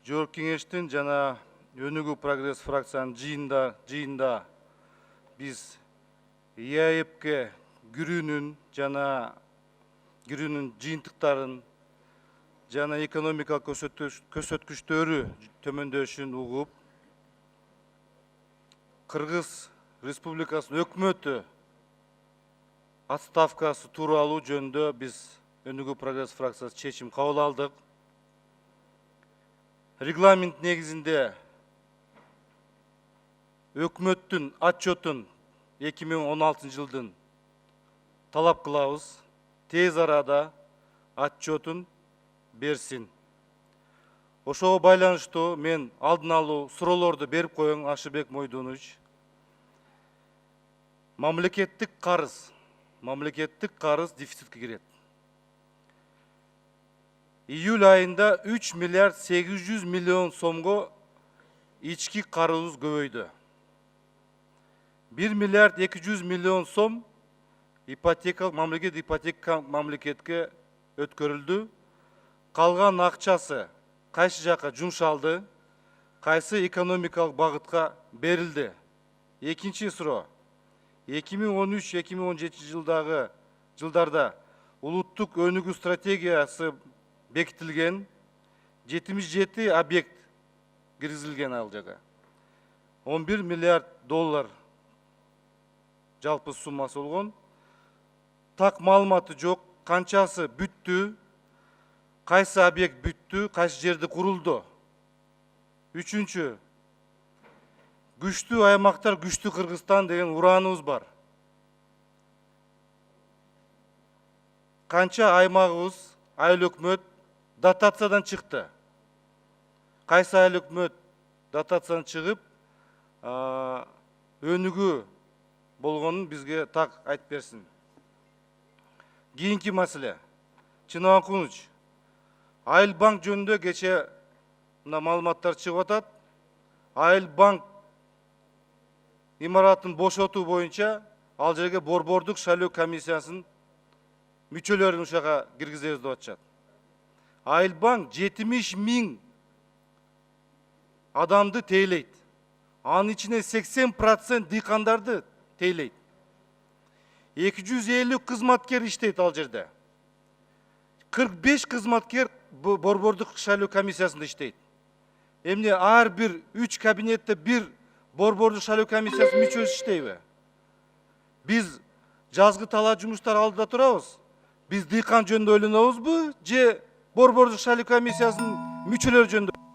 Жогорку кеңештин жана Өнүгүү прогресс фракциянын жыйында биз ИАЭПке кирүүнүн жыйынтыктарын жана экономикалык көрсөткүчтөрү төмөндөшүн угуп, Кыргыз Республикасынын өкмөтү отставкасы тууралуу жөнүндө биз Өнүгүү прогресс фракциясы чечим кабыл алдык. Регламент негизинде өкмөттүн отчетун 2016 жылдын талап кылабыз. Тез арада отчетун берсин. Ошого байланыштуу мен алдын алуу суроолорду берип коеюн, Ашыбек Мойдунович. Мамлекеттик карыз дефицитке кирет. Июль айында 3 миллиард 800 миллион сомго ички карыз көбөйдү. 1 миллиард 200 миллион сом мамлекетке өткөрүлдү. Калган акчасы кайсы жака жумшалды, кайсы экономикалык багытка берилди. Экинчи суроо. 2013-2017 жылдарда улуттук өнүгүү стратегиясы бекитилген, 77 объект киргизилген ал жага. 11 миллиард доллар жалпы суммасы болгон. Так маалыматы жок, канчасы бүттү, кайсы объект бүттү, кайсы жерде курулду. Үчүнчү, күчтүү аймактар, күчтүү Кыргызстан деген урааныбыз бар. Канча аймагыбыз, айыл өкмөт дотациядан чыкты. Кайсы айыл өкмөт дотациядан чыгып, өнүгүү болгонун бизге так айтып берсин. Кийинки маселе. Чыныбек Кунуч, Айыл банк жөнүндө кече маалыматтар чыгып атат. Айыл банк имаратын бошотуу боюнча ал жерге борбордук шайлоо комиссиясынын мүчөлөрүн ушага киргизебиз деп атышат. Айыл банк 70 000 адамды тейлейт. Анын ичине 80% дыйкандарды тейлейт. 250 кызматкер иштейт ал жерде. 45 кызматкер борбордук шайлоо комиссиясында иштейт. Эмне ар бир 3 кабинетте бир борбордук шайлоо комиссиясынын мүчөсү иштейби? Биз жазгы талаа жумуштар алдыда турабыз. Биз дыйкан жөнүндө ойлонобузбу же борбордук шайлоо комиссиясынын мүчөлөрү жөнүндө?